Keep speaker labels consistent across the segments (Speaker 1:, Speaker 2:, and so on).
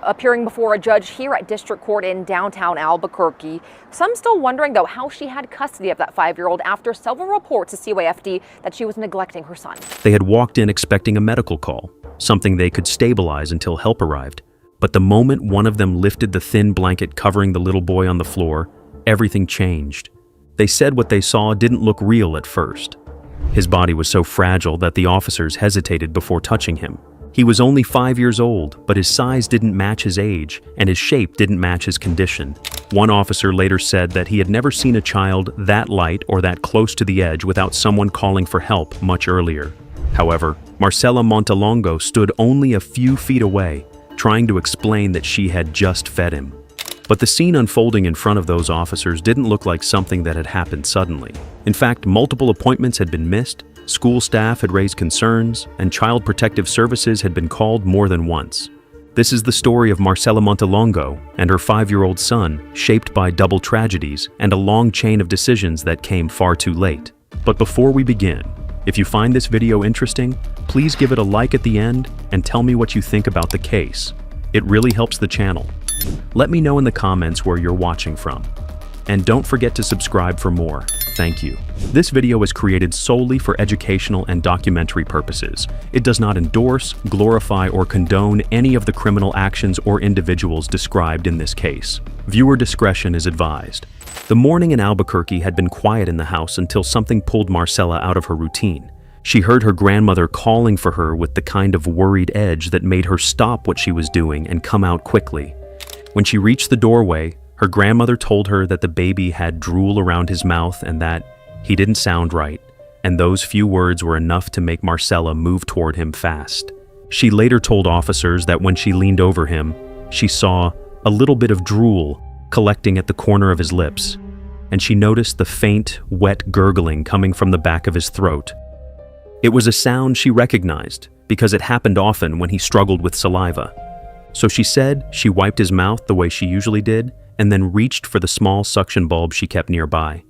Speaker 1: Appearing before a judge here at District Court in downtown Albuquerque. Some still wondering, though, how she had custody of that 5-year-old after several reports to CYFD that she was neglecting her son.
Speaker 2: They had walked in expecting a medical call, something they could stabilize until help arrived. But the moment one of them lifted the thin blanket covering the little boy on the floor, everything changed. They said what they saw didn't look real at first. His body was so fragile that the officers hesitated before touching him. He was only 5 years old, but his size didn't match his age, and his shape didn't match his condition. One officer later said that he had never seen a child that light or that close to the edge without someone calling for help much earlier. However, Marcela Montelongo stood only a few feet away, trying to explain that she had just fed him. But the scene unfolding in front of those officers didn't look like something that had happened suddenly. In fact, multiple appointments had been missed, school staff had raised concerns, and Child Protective Services had been called more than once. This is the story of Marcela Montelongo and her 5-year-old son, shaped by double tragedies and a long chain of decisions that came far too late. But before we begin, if you find this video interesting, please give it a like at the end and tell me what you think about the case. It really helps the channel. Let me know in the comments where you're watching from. And don't forget to subscribe for more. Thank you. This video is created solely for educational and documentary purposes. It does not endorse, glorify, or condone any of the criminal actions or individuals described in this case. Viewer discretion is advised. The morning in Albuquerque had been quiet in the house until something pulled Marcela out of her routine. She heard her grandmother calling for her with the kind of worried edge that made her stop what she was doing and come out quickly. When she reached the doorway, her grandmother told her that the baby had drool around his mouth and that he didn't sound right, and those few words were enough to make Marcela move toward him fast. She later told officers that when she leaned over him, she saw a little bit of drool collecting at the corner of his lips, and she noticed the faint, wet gurgling coming from the back of his throat. It was a sound she recognized because it happened often when he struggled with saliva. So she said she wiped his mouth the way she usually did and then reached for the small suction bulb she kept nearby.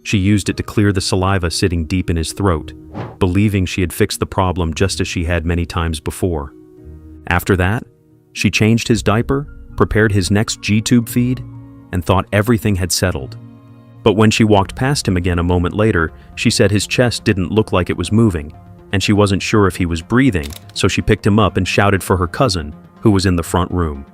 Speaker 2: She used it to clear the saliva sitting deep in his throat, believing she had fixed the problem just as she had many times before. After that, she changed his diaper, prepared his next G-tube feed, and thought everything had settled. But when she walked past him again a moment later, she said his chest didn't look like it was moving, and she wasn't sure if he was breathing, so she picked him up and shouted for her cousin, who was in the front room.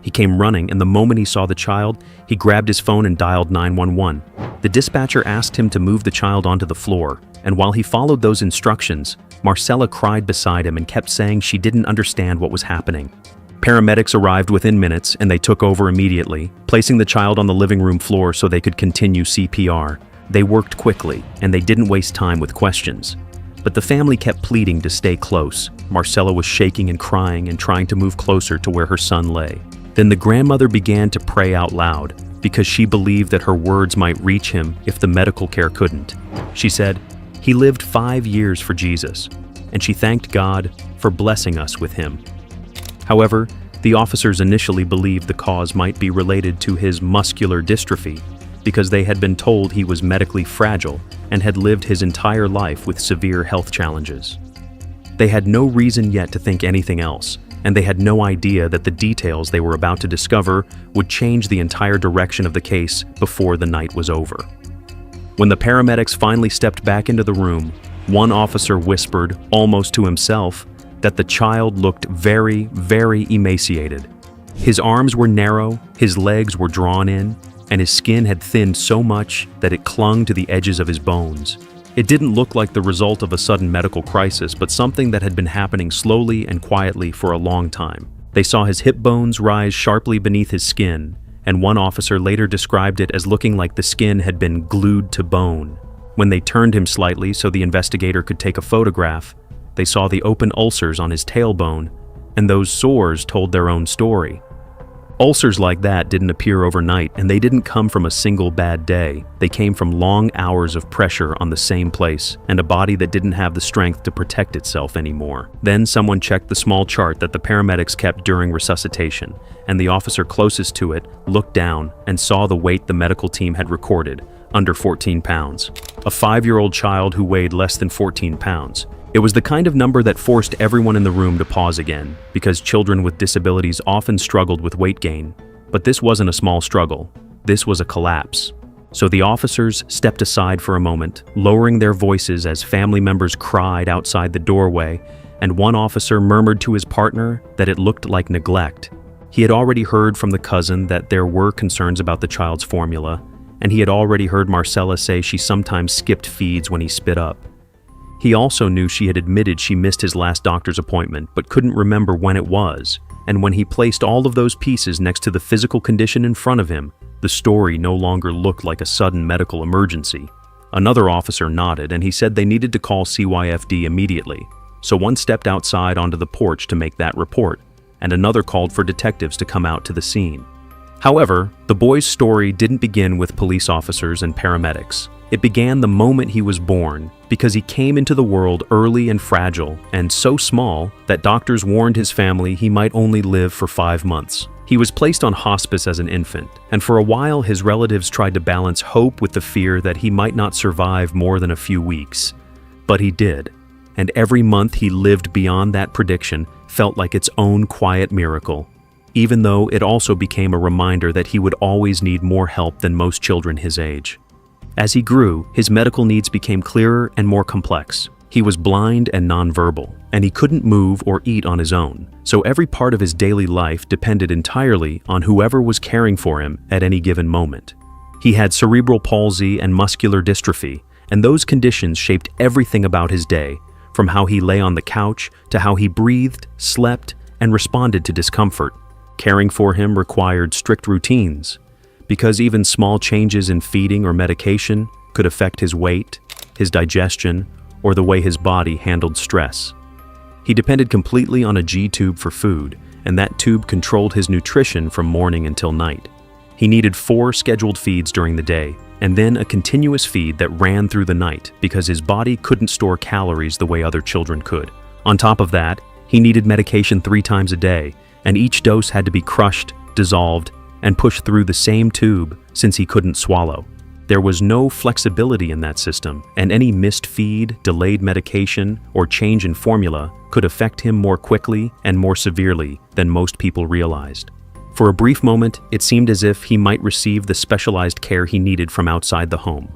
Speaker 2: He came running, and the moment he saw the child, he grabbed his phone and dialed 911. The dispatcher asked him to move the child onto the floor, and while he followed those instructions, Marcela cried beside him and kept saying she didn't understand what was happening. Paramedics arrived within minutes, and they took over immediately, placing the child on the living room floor so they could continue CPR. They worked quickly, and they didn't waste time with questions. But the family kept pleading to stay close. Marcela was shaking and crying and trying to move closer to where her son lay. Then the grandmother began to pray out loud because she believed that her words might reach him if the medical care couldn't. She said, "He lived 5 years for Jesus," and she thanked God for blessing us with him. However, the officers initially believed the cause might be related to his muscular dystrophy because they had been told he was medically fragile and had lived his entire life with severe health challenges. They had no reason yet to think anything else, and they had no idea that the details they were about to discover would change the entire direction of the case before the night was over. When the paramedics finally stepped back into the room, one officer whispered, almost to himself, that the child looked very, very emaciated. His arms were narrow, his legs were drawn in, and his skin had thinned so much that it clung to the edges of his bones. It didn't look like the result of a sudden medical crisis, but something that had been happening slowly and quietly for a long time. They saw his hip bones rise sharply beneath his skin, and one officer later described it as looking like the skin had been glued to bone. When they turned him slightly so the investigator could take a photograph, they saw the open ulcers on his tailbone, and those sores told their own story. Ulcers like that didn't appear overnight, and they didn't come from a single bad day. They came from long hours of pressure on the same place, and a body that didn't have the strength to protect itself anymore. Then someone checked the small chart that the paramedics kept during resuscitation, and the officer closest to it looked down and saw the weight the medical team had recorded, under 14 pounds. A 5-year-old child who weighed less than 14 pounds. It was the kind of number that forced everyone in the room to pause again, because children with disabilities often struggled with weight gain. But this wasn't a small struggle. This was a collapse. So the officers stepped aside for a moment, lowering their voices as family members cried outside the doorway, and one officer murmured to his partner that it looked like neglect. He had already heard from the cousin that there were concerns about the child's formula, and he had already heard Marcella say she sometimes skipped feeds when he spit up. He also knew she had admitted she missed his last doctor's appointment but couldn't remember when it was, and when he placed all of those pieces next to the physical condition in front of him, the story no longer looked like a sudden medical emergency. Another officer nodded, and he said they needed to call CYFD immediately, so one stepped outside onto the porch to make that report, and another called for detectives to come out to the scene. However, the boy's story didn't begin with police officers and paramedics. It began the moment he was born, because he came into the world early and fragile, and so small that doctors warned his family he might only live for 5 months. He was placed on hospice as an infant, and for a while his relatives tried to balance hope with the fear that he might not survive more than a few weeks. But he did, and every month he lived beyond that prediction felt like its own quiet miracle, even though it also became a reminder that he would always need more help than most children his age. As he grew, his medical needs became clearer and more complex. He was blind and nonverbal, and he couldn't move or eat on his own, so every part of his daily life depended entirely on whoever was caring for him at any given moment. He had cerebral palsy and muscular dystrophy, and those conditions shaped everything about his day, from how he lay on the couch to how he breathed, slept, and responded to discomfort. Caring for him required strict routines, because even small changes in feeding or medication could affect his weight, his digestion, or the way his body handled stress. He depended completely on a G-tube for food, and that tube controlled his nutrition from morning until night. He needed 4 scheduled feeds during the day, and then a continuous feed that ran through the night because his body couldn't store calories the way other children could. On top of that, he needed medication 3 times a day, and each dose had to be crushed, dissolved, and pushed through the same tube since he couldn't swallow. There was no flexibility in that system, and any missed feed, delayed medication, or change in formula could affect him more quickly and more severely than most people realized. For a brief moment, it seemed as if he might receive the specialized care he needed from outside the home.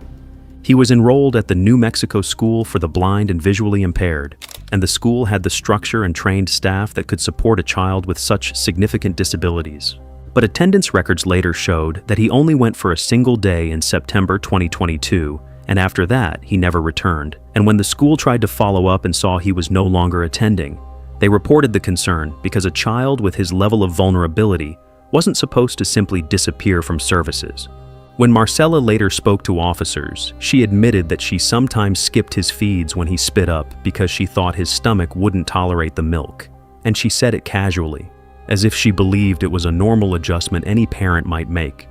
Speaker 2: He was enrolled at the New Mexico School for the Blind and Visually Impaired, and the school had the structure and trained staff that could support a child with such significant disabilities. But attendance records later showed that he only went for a single day in September 2022, and after that, he never returned. And when the school tried to follow up and saw he was no longer attending, they reported the concern because a child with his level of vulnerability wasn't supposed to simply disappear from services. When Marcella later spoke to officers, she admitted that she sometimes skipped his feeds when he spit up because she thought his stomach wouldn't tolerate the milk. And she said it casually, as if she believed it was a normal adjustment any parent might make.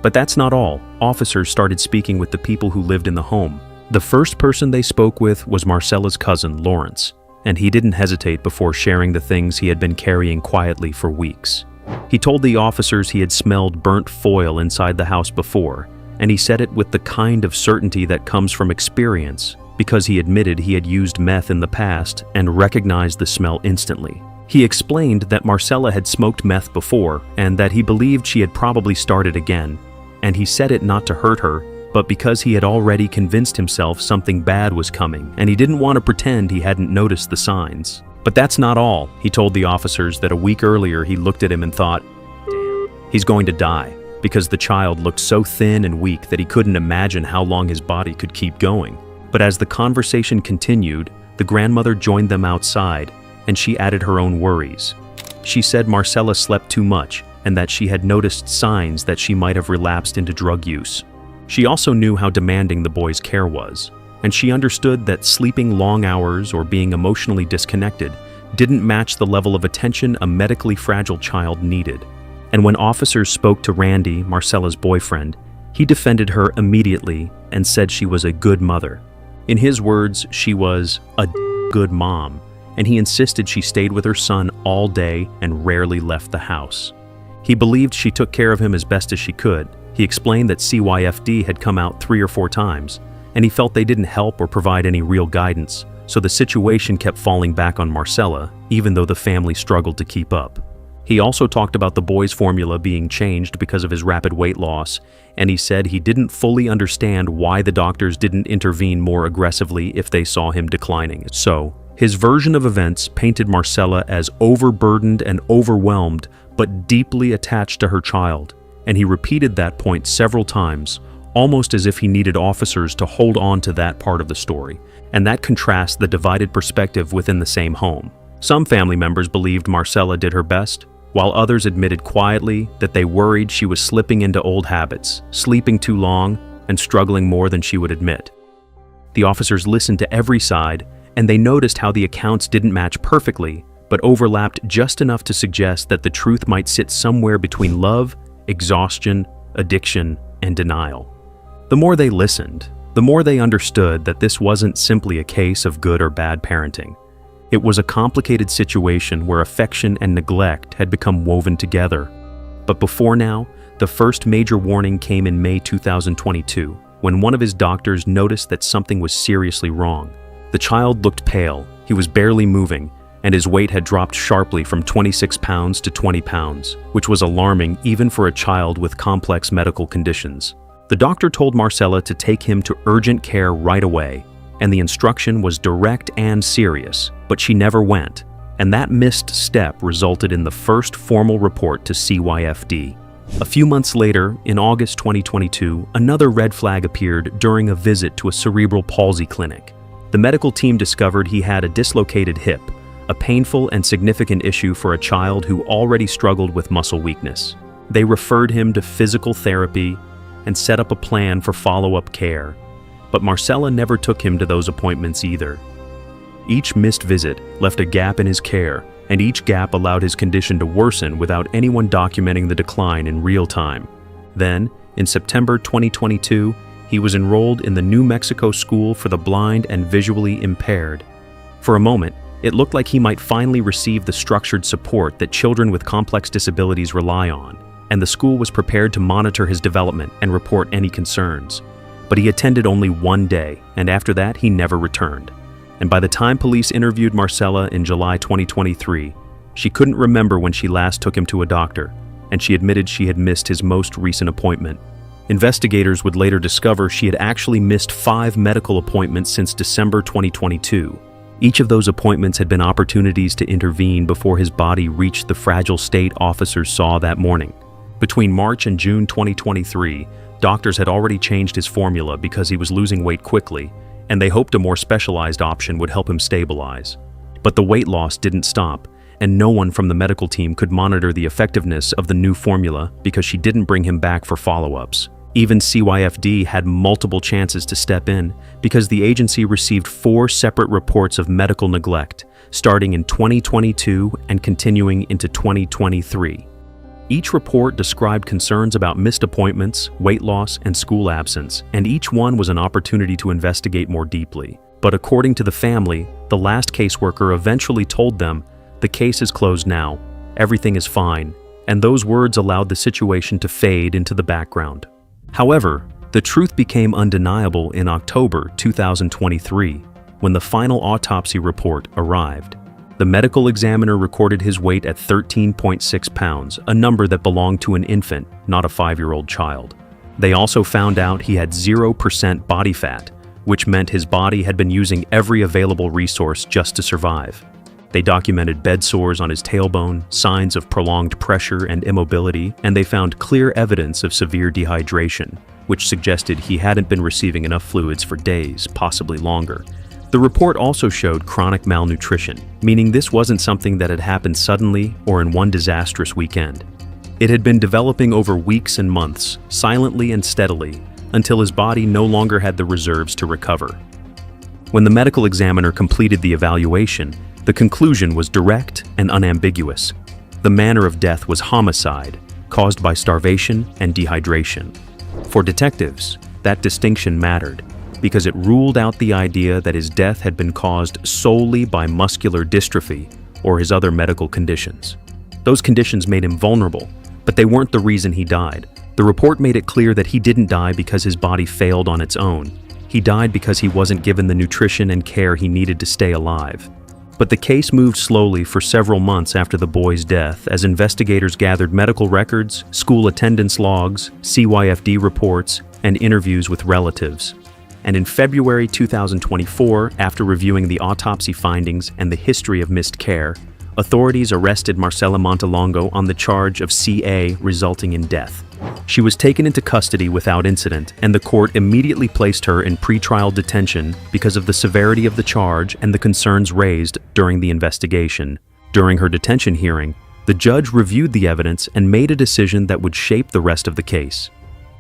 Speaker 2: But that's not all. Officers started speaking with the people who lived in the home. The first person they spoke with was Marcella's cousin, Lawrence, and he didn't hesitate before sharing the things he had been carrying quietly for weeks. He told the officers he had smelled burnt foil inside the house before, and he said it with the kind of certainty that comes from experience, because he admitted he had used meth in the past and recognized the smell instantly. He explained that Marcella had smoked meth before and that he believed she had probably started again, and he said it not to hurt her, but because he had already convinced himself something bad was coming, and he didn't want to pretend he hadn't noticed the signs. But that's not all. He told the officers that a week earlier he looked at him and thought, "Damn, he's going to die," because the child looked so thin and weak that he couldn't imagine how long his body could keep going. But as the conversation continued, the grandmother joined them outside, and she added her own worries. She said Marcella slept too much and that she had noticed signs that she might have relapsed into drug use. She also knew how demanding the boy's care was, and she understood that sleeping long hours or being emotionally disconnected didn't match the level of attention a medically fragile child needed. And when officers spoke to Randy, Marcella's boyfriend, he defended her immediately and said she was a good mother. In his words, she was a good mom, and he insisted she stayed with her son all day and rarely left the house. He believed she took care of him as best as she could. He explained that CYFD had come out 3 or 4 times, and he felt they didn't help or provide any real guidance, so the situation kept falling back on Marcella, even though the family struggled to keep up. He also talked about the boy's formula being changed because of his rapid weight loss, and he said he didn't fully understand why the doctors didn't intervene more aggressively if they saw him declining. So, his version of events painted Marcella as overburdened and overwhelmed, but deeply attached to her child, and he repeated that point several times, almost as if he needed officers to hold on to that part of the story, and that contrasts the divided perspective within the same home. Some family members believed Marcella did her best, while others admitted quietly that they worried she was slipping into old habits, sleeping too long, and struggling more than she would admit. The officers listened to every side, and they noticed how the accounts didn't match perfectly, but overlapped just enough to suggest that the truth might sit somewhere between love, exhaustion, addiction, and denial. The more they listened, the more they understood that this wasn't simply a case of good or bad parenting. It was a complicated situation where affection and neglect had become woven together. But before now, the first major warning came in May 2022, when one of his doctors noticed that something was seriously wrong. The child looked pale, he was barely moving, and his weight had dropped sharply from 26 pounds to 20 pounds, which was alarming even for a child with complex medical conditions. The doctor told Marcella to take him to urgent care right away, and the instruction was direct and serious, but she never went, and that missed step resulted in the first formal report to CYFD. A few months later, in August 2022, another red flag appeared during a visit to a cerebral palsy clinic. The medical team discovered he had a dislocated hip, a painful and significant issue for a child who already struggled with muscle weakness. They referred him to physical therapy and set up a plan for follow-up care, but Marcella never took him to those appointments either. Each missed visit left a gap in his care, and each gap allowed his condition to worsen without anyone documenting the decline in real time. Then, in September 2022, he was enrolled in the New Mexico School for the Blind and Visually Impaired. For a moment, it looked like he might finally receive the structured support that children with complex disabilities rely on, and the school was prepared to monitor his development and report any concerns. But he attended only one day, and after that, he never returned. And by the time police interviewed Marcella in July 2023, she couldn't remember when she last took him to a doctor, and she admitted she had missed his most recent appointment. Investigators would later discover she had actually missed 5 medical appointments since December 2022. Each of those appointments had been opportunities to intervene before his body reached the fragile state officers saw that morning. Between March and June 2023, doctors had already changed his formula because he was losing weight quickly, and they hoped a more specialized option would help him stabilize. But the weight loss didn't stop, and no one from the medical team could monitor the effectiveness of the new formula because she didn't bring him back for follow-ups. Even CYFD had multiple chances to step in because the agency received 4 separate reports of medical neglect, starting in 2022 and continuing into 2023. Each report described concerns about missed appointments, weight loss, and school absence, and each one was an opportunity to investigate more deeply. But according to the family, the last caseworker eventually told them, "The case is closed now, everything is fine," and those words allowed the situation to fade into the background. However, the truth became undeniable in October 2023, when the final autopsy report arrived. The medical examiner recorded his weight at 13.6 pounds, a number that belonged to an infant, not a 5-year-old child. They also found out he had 0% body fat, which meant his body had been using every available resource just to survive. They documented bed sores on his tailbone, signs of prolonged pressure and immobility, and they found clear evidence of severe dehydration, which suggested he hadn't been receiving enough fluids for days, possibly longer. The report also showed chronic malnutrition, meaning this wasn't something that had happened suddenly or in one disastrous weekend. It had been developing over weeks and months, silently and steadily, until his body no longer had the reserves to recover. When the medical examiner completed the evaluation, the conclusion was direct and unambiguous. The manner of death was homicide, caused by starvation and dehydration. For detectives, that distinction mattered, because it ruled out the idea that his death had been caused solely by muscular dystrophy or his other medical conditions. Those conditions made him vulnerable, but they weren't the reason he died. The report made it clear that he didn't die because his body failed on its own. He died because he wasn't given the nutrition and care he needed to stay alive. But the case moved slowly for several months after the boy's death as investigators gathered medical records, school attendance logs, CYFD reports, and interviews with relatives. And in February 2024, after reviewing the autopsy findings and the history of missed care, authorities arrested Marcela Montelongo on the charge of CA resulting in death. She was taken into custody without incident, and the court immediately placed her in pretrial detention because of the severity of the charge and the concerns raised during the investigation. During her detention hearing, the judge reviewed the evidence and made a decision that would shape the rest of the case.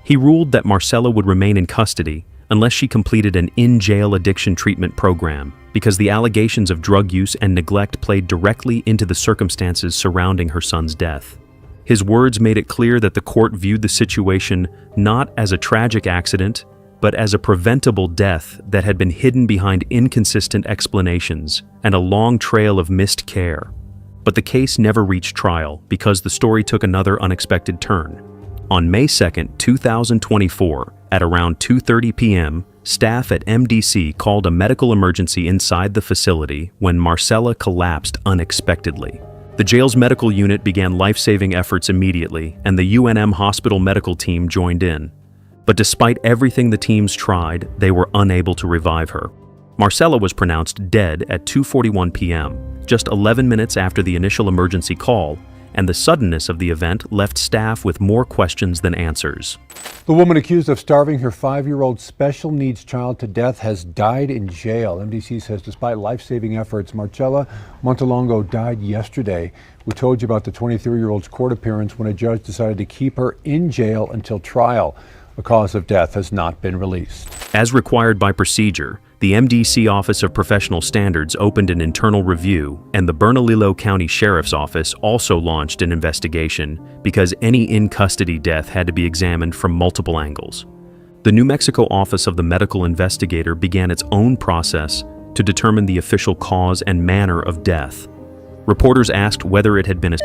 Speaker 2: He ruled that Marcela would remain in custody unless she completed an in-jail addiction treatment program, because the allegations of drug use and neglect played directly into the circumstances surrounding her son's death. His words made it clear that the court viewed the situation not as a tragic accident, but as a preventable death that had been hidden behind inconsistent explanations and a long trail of missed care. But the case never reached trial because the story took another unexpected turn. On May 2, 2024, at around 2:30 p.m., staff at MDC called a medical emergency inside the facility when Marcela collapsed unexpectedly. The jail's medical unit began life-saving efforts immediately, and the UNM hospital medical team joined in. But despite everything the teams tried, they were unable to revive her. Marcela was pronounced dead at 2:41 p.m., just 11 minutes after the initial emergency call, and the suddenness of the event left staff with more questions than answers.
Speaker 3: The woman accused of starving her 5-year-old special needs child to death has died in jail. MDC says despite life-saving efforts, Marcela Montelongo died yesterday. We told you about the 23-year-old's court appearance when a judge decided to keep her in jail until trial. A cause of death has not been released.
Speaker 2: As required by procedure, the MDC Office of Professional Standards opened an internal review, and the Bernalillo County Sheriff's Office also launched an investigation because any in-custody death had to be examined from multiple angles. The New Mexico Office of the Medical Investigator began its own process to determine the official cause and manner of death. Reporters asked whether it had been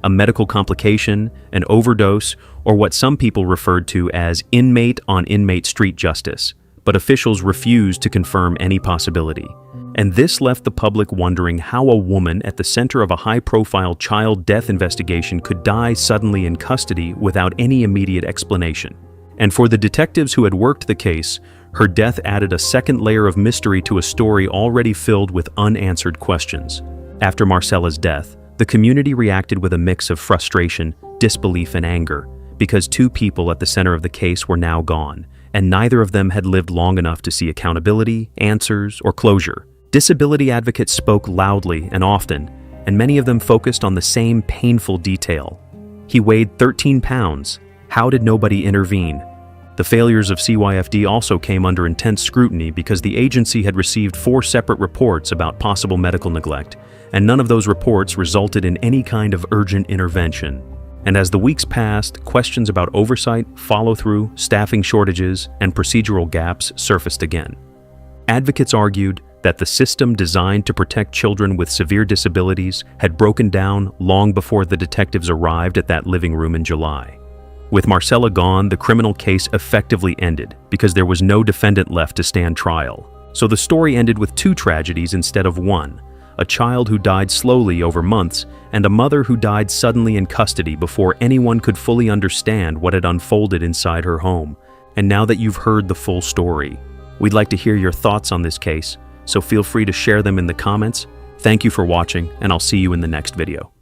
Speaker 2: a medical complication, an overdose, or what some people referred to as inmate-on-inmate street justice. But officials refused to confirm any possibility. And this left the public wondering how a woman at the center of a high-profile child death investigation could die suddenly in custody without any immediate explanation. And for the detectives who had worked the case, her death added a second layer of mystery to a story already filled with unanswered questions. After Marcela's death, the community reacted with a mix of frustration, disbelief, and anger, because two people at the center of the case were now gone, and neither of them had lived long enough to see accountability, answers, or closure. Disability advocates spoke loudly and often, and many of them focused on the same painful detail. He weighed 13 pounds. How did nobody intervene? The failures of CYFD also came under intense scrutiny because the agency had received 4 separate reports about possible medical neglect, and none of those reports resulted in any kind of urgent intervention. And as the weeks passed, questions about oversight, follow-through, staffing shortages, and procedural gaps surfaced again. Advocates argued that the system designed to protect children with severe disabilities had broken down long before the detectives arrived at that living room in July. With Marcela gone, the criminal case effectively ended because there was no defendant left to stand trial. So the story ended with 2 tragedies instead of 1. A child who died slowly over months, and a mother who died suddenly in custody before anyone could fully understand what had unfolded inside her home. And now that you've heard the full story, we'd like to hear your thoughts on this case, so feel free to share them in the comments. Thank you for watching, and I'll see you in the next video.